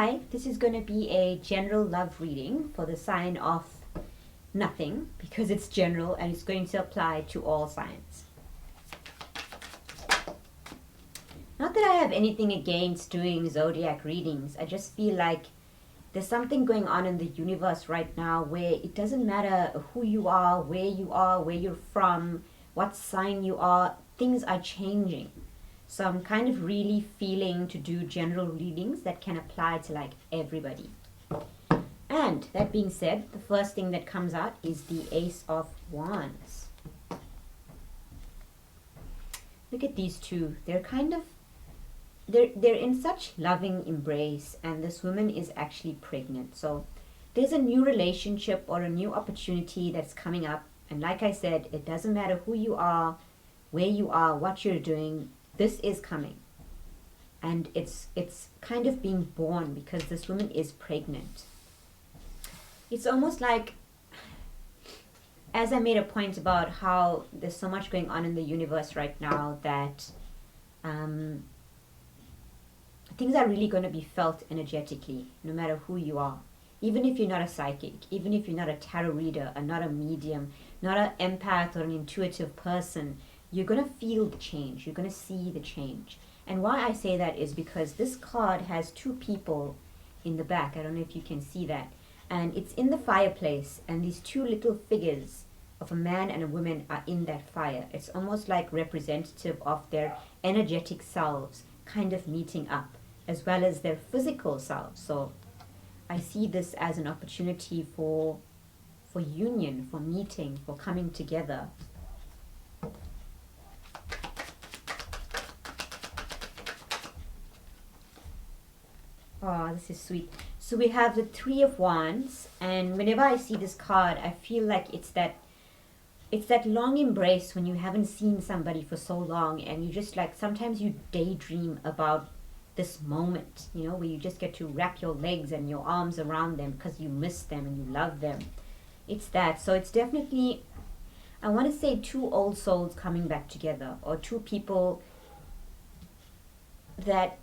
Hi, this is going to be a general love reading for the sign of nothing because it's general and it's going to apply to all signs. Not that I have anything against doing zodiac readings, I just feel like there's something going on in the universe right now where it doesn't matter who you are, where you're from, what sign you are, things are changing. So I'm kind of really feeling to do general readings that can apply to like everybody. And that being said, the first thing that comes out is the Ace of Wands. Look at these two. They're kind of they're in such loving embrace, and this woman is actually pregnant. So there's a new relationship or a new opportunity that's coming up, and like I said, it doesn't matter who you are, where you are, what you're doing, this is coming. And it's kind of being born because this woman is pregnant. It's almost like, as I made a point about how there's so much going on in the universe right now that things are really going to be felt energetically, no matter who you are. Even if you're not a psychic, even if you're not a tarot reader, or not a medium, not an empath or an intuitive person, you're going to feel the change. You're going to see the change. And why I say that is because this card has two people in the back. I don't know if you can see that. And it's in the fireplace, and these two little figures of a man and a woman are in that fire. It's almost like representative of their energetic selves kind of meeting up, as well as their physical selves. So I see this as an opportunity for union, for meeting, for coming together. Oh, this is sweet. So we have the Three of Wands, and whenever I see this card, I feel like it's that long embrace when you haven't seen somebody for so long, and you just like, sometimes you daydream about this moment, you know, where you just get to wrap your legs and your arms around them because you miss them and you love them. It's that. So it's definitely, I want to say, two old souls coming back together, or two people that,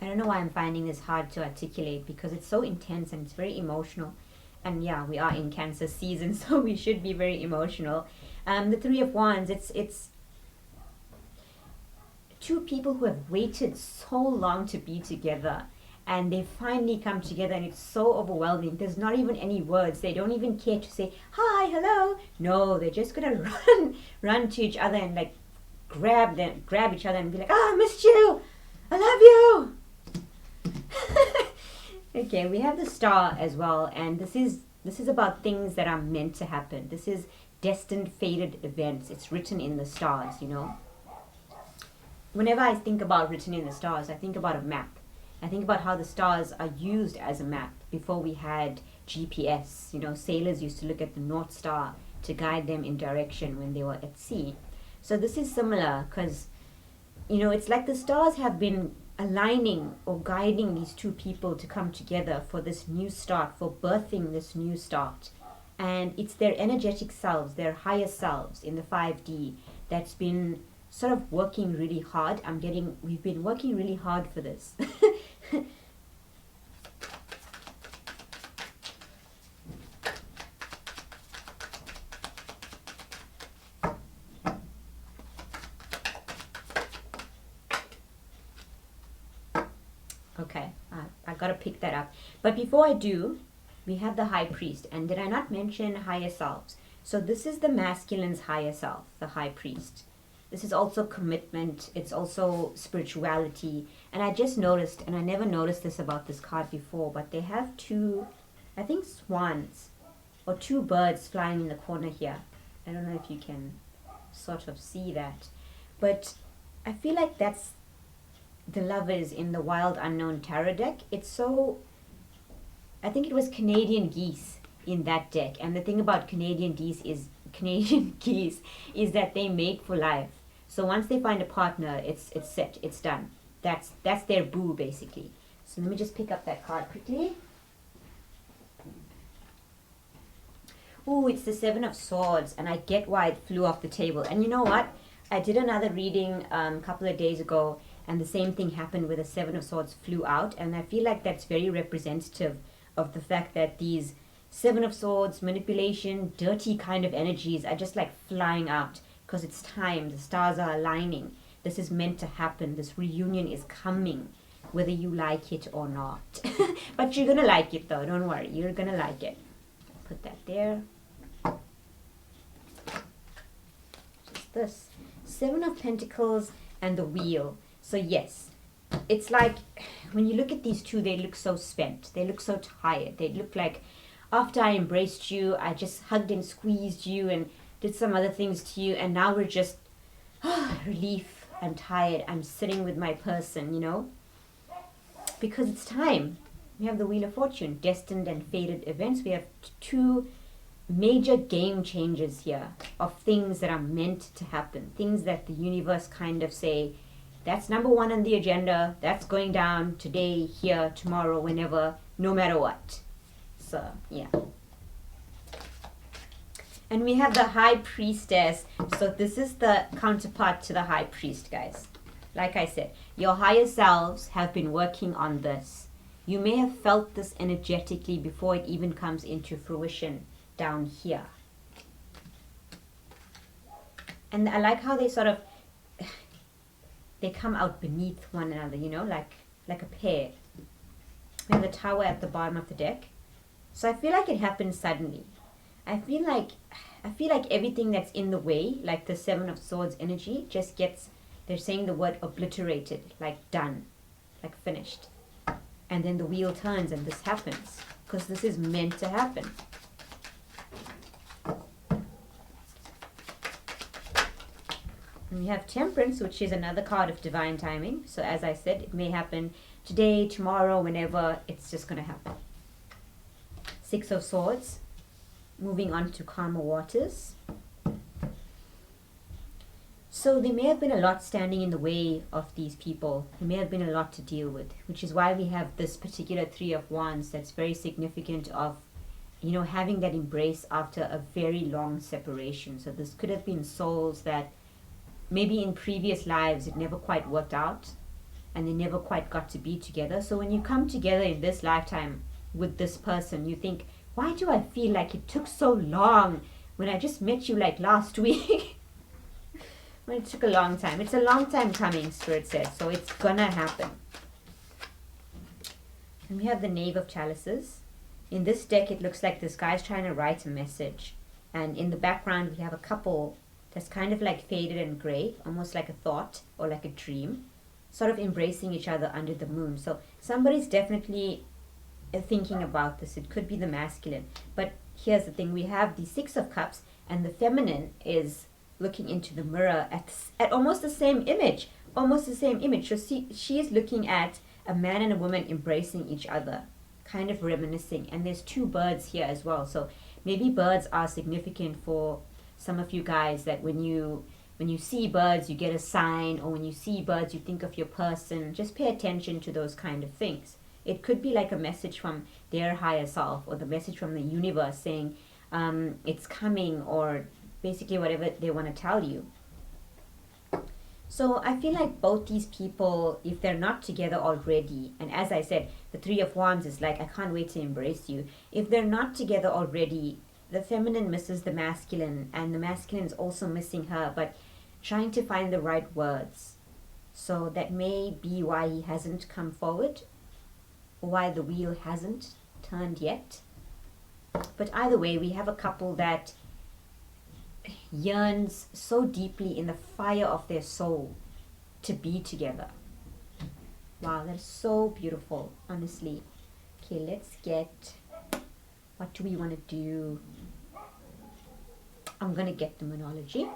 I don't know why I'm finding this hard to articulate because it's so intense and it's very emotional. And yeah, we are in Cancer season, so we should be very emotional. The Three of Wands, it's two people who have waited so long to be together, and they finally come together, and it's so overwhelming. There's not even any words. They don't even care to say hi, hello. No, they're just gonna run to each other and like grab each other and be like, I missed you, I love you. Okay, we have the Star as well, and this is about things that are meant to happen. This is destined, fated events. It's written in the stars, you know. Whenever I think about written in the stars, I think about a map. I think about how the stars are used as a map. Before we had GPS, you know, sailors used to look at the North Star to guide them in direction when they were at sea. So this is similar because, you know, it's like the stars have been aligning or guiding these two people to come together for this new start, for birthing this new start. And it's their energetic selves, their higher selves in the 5D that's been sort of working really hard. We've been working really hard for this. Okay, I gotta pick that up. But before I do, we have the High Priest. And did I not mention higher selves? So this is the masculine's higher self, the High Priest. This is also commitment. It's also spirituality. And I just noticed, and I never noticed this about this card before, but they have two, I think, swans or two birds flying in the corner here. I don't know if you can sort of see that. But I feel like that's the Lovers in the Wild Unknown Tarot deck. It's so, I think it was Canadian geese in that deck. And the thing about Canadian geese is that they mate for life. So once they find a partner, it's set, it's done. That's their boo, basically. So let me just pick up that card quickly. Ooh, it's the Seven of Swords, and I get why it flew off the table. And you know what? I did another reading a couple of days ago, And the same thing happened with the Seven of Swords flew out. And I feel like that's very representative of the fact that these Seven of Swords, manipulation, dirty kind of energies are just like flying out because it's time. The stars are aligning. This is meant to happen. This reunion is coming, whether you like it or not. But you're going to like it though. Don't worry. You're going to like it. Put that there. Just this. Seven of Pentacles and the Wheel. So yes, it's like when you look at these two, they look so spent. They look so tired. They look like after I embraced you, I just hugged and squeezed you and did some other things to you. And now we're just relief. I'm tired. I'm sitting with my person, you know, because it's time. We have the Wheel of Fortune, destined and fated events. We have two major game changers here of things that are meant to happen, things that the universe kind of say, that's number one on the agenda, that's going down today, here, tomorrow, whenever, no matter what. So, yeah. And we have the High Priestess. So this is the counterpart to the High Priest, guys. Like I said, your higher selves have been working on this. You may have felt this energetically before it even comes into fruition down here. And I like how they sort of, they come out beneath one another, you know, like a pair. We have the Tower at the bottom of the deck. So I feel like it happened suddenly. I feel like everything that's in the way, like the Seven of Swords energy, just gets, they're saying the word obliterated, like done, like finished. And then the wheel turns and this happens, because this is meant to happen. And we have Temperance, which is another card of divine timing. So as I said, it may happen today, tomorrow, whenever, it's just going to happen. Six of Swords. Moving on to calmer waters. So there may have been a lot standing in the way of these people. There may have been a lot to deal with, which is why we have this particular Three of Wands that's very significant of, you know, having that embrace after a very long separation. So this could have been souls that maybe in previous lives it never quite worked out and they never quite got to be together. So when you come together in this lifetime with this person, you think, why do I feel like it took so long when I just met you like last week? Well, it took a long time. It's a long time coming, Spirit says, so it's gonna happen. And we have the Knave of Chalices. In this deck, it looks like this guy's trying to write a message. And in the background, we have a couple that's kind of like faded and gray, almost like a thought or like a dream, sort of embracing each other under the moon. So somebody's definitely thinking about this. It could be the masculine. But here's the thing. We have the Six of Cups and the feminine is looking into the mirror at almost the same image. Almost the same image. So she is looking at a man and a woman embracing each other, kind of reminiscing. And there's two birds here as well. So maybe birds are significant for some of you guys, that when you see birds, you get a sign, or when you see birds, you think of your person. Just pay attention to those kind of things. It could be like a message from their higher self, or the message from the universe saying it's coming, or basically whatever they want to tell you. So I feel like both these people, if they're not together already, and as I said, the Three of Wands is like, I can't wait to embrace you. If they're not together already, the feminine misses the masculine, and the masculine is also missing her, but trying to find the right words. So that may be why he hasn't come forward, why the wheel hasn't turned yet. But either way, we have a couple that yearns so deeply in the fire of their soul to be together. Wow, that's so beautiful, honestly. Okay, let's get, what do we want to do? I'm gonna get the Moonology.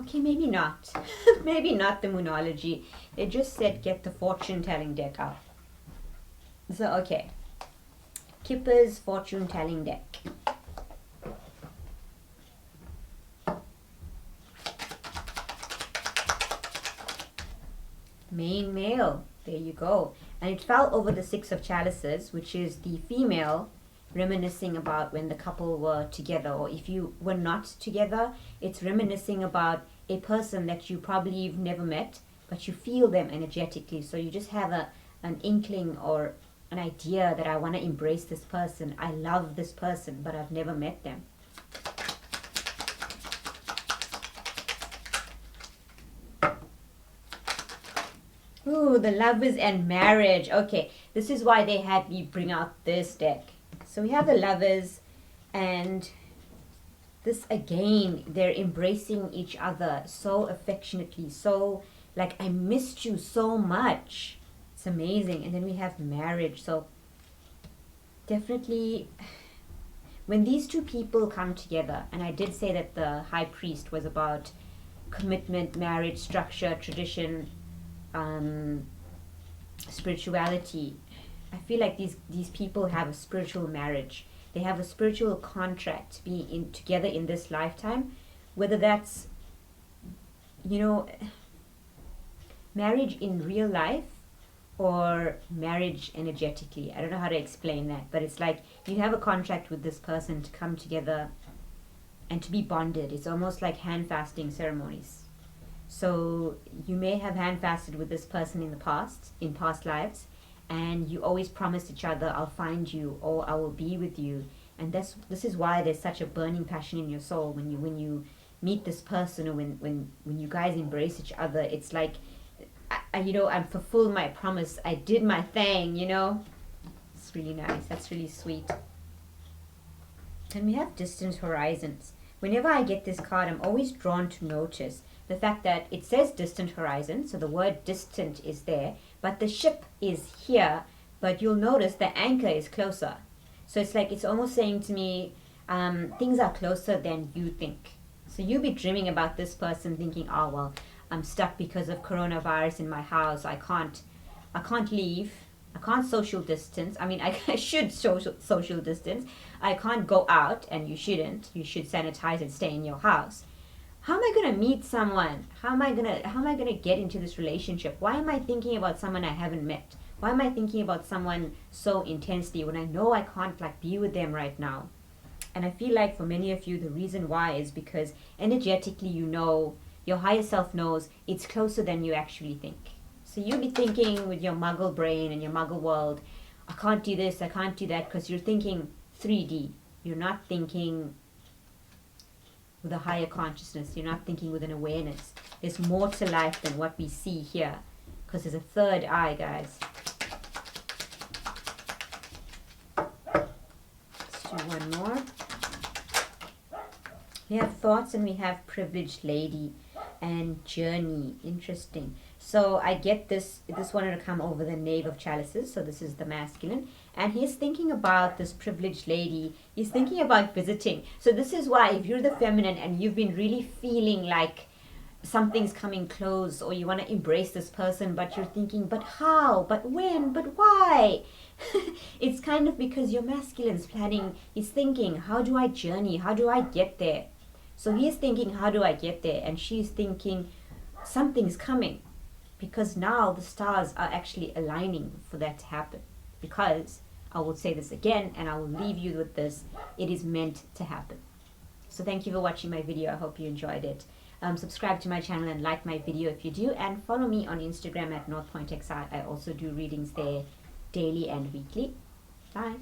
Okay, maybe not. Maybe not the Moonology. They just said get the fortune telling deck out. So, okay. Kipper's fortune telling deck. Main male. There you go. And it fell over the Six of Chalices, which is the female reminiscing about when the couple were together, or if you were not together, it's reminiscing about a person that you probably you've never met, but you feel them energetically. So you just have an inkling or an idea that I want to embrace this person. I love this person, but I've never met them. Ooh, the Lovers and marriage. Okay, this is why they had me bring out this deck. So we have the Lovers, and this again, they're embracing each other so affectionately, so like, I missed you so much. It's amazing. And then we have marriage. So definitely, when these two people come together, and I did say that the High Priest was about commitment, marriage, structure, tradition, spirituality. I feel like these people have a spiritual marriage. They have a spiritual contract to be in together in this lifetime, whether that's, you know, marriage in real life or marriage energetically. I don't know how to explain that, but it's like you have a contract with this person to come together and to be bonded. It's almost like hand fasting ceremonies. So you may have hand fasted with this person in the past, in past lives, and you always promised each other, I'll find you, or I will be with you. And this is why there's such a burning passion in your soul when you meet this person, or when you guys embrace each other. It's like, I fulfilled my promise. I did my thing, you know. It's really nice. That's really sweet. And we have distant horizons. Whenever I get this card, I'm always drawn to notice the fact that it says distant horizon, so the word distant is there, but the ship is here, but you'll notice the anchor is closer. So it's like, it's almost saying to me, things are closer than you think. So you'll be dreaming about this person thinking, oh, well, I'm stuck because of coronavirus in my house. I can't leave. I can't social distance. I mean, I should social distance. I can't go out, and you shouldn't. You should sanitize and stay in your house. How am I gonna meet someone? How am I gonna get into this relationship? Why am I thinking about someone I haven't met? Why am I thinking about someone so intensely when I know I can't be with them right now? And I feel like for many of you, the reason why is because energetically, you know, your higher self knows it's closer than you actually think. So you'll be thinking with your muggle brain and your muggle world, I can't do this, I can't do that, because you're thinking 3D. You're not thinking with a higher consciousness. You're not thinking with an awareness. There's more to life than what we see here, because there's a third eye, guys. Let's do one more. We have thoughts, and we have privileged lady and journey. Interesting. So I get this wanted to come over the Knave of Chalices, so this is the masculine, and he's thinking about this privileged lady. He's thinking about visiting. So this is why, if you're the feminine and you've been really feeling like something's coming close, or you want to embrace this person, but you're thinking, but how, but when, but why? It's kind of because your masculine's planning. He's thinking, how do I journey, how do I get there? So he's thinking, how do I get there? And she's thinking, something's coming. Because now the stars are actually aligning for that to happen. Because, I will say this again, and I will leave you with this, it is meant to happen. So thank you for watching my video. I hope you enjoyed it. Subscribe to my channel and like my video if you do. And follow me on Instagram at NorthPointXR. I also do readings there daily and weekly. Bye.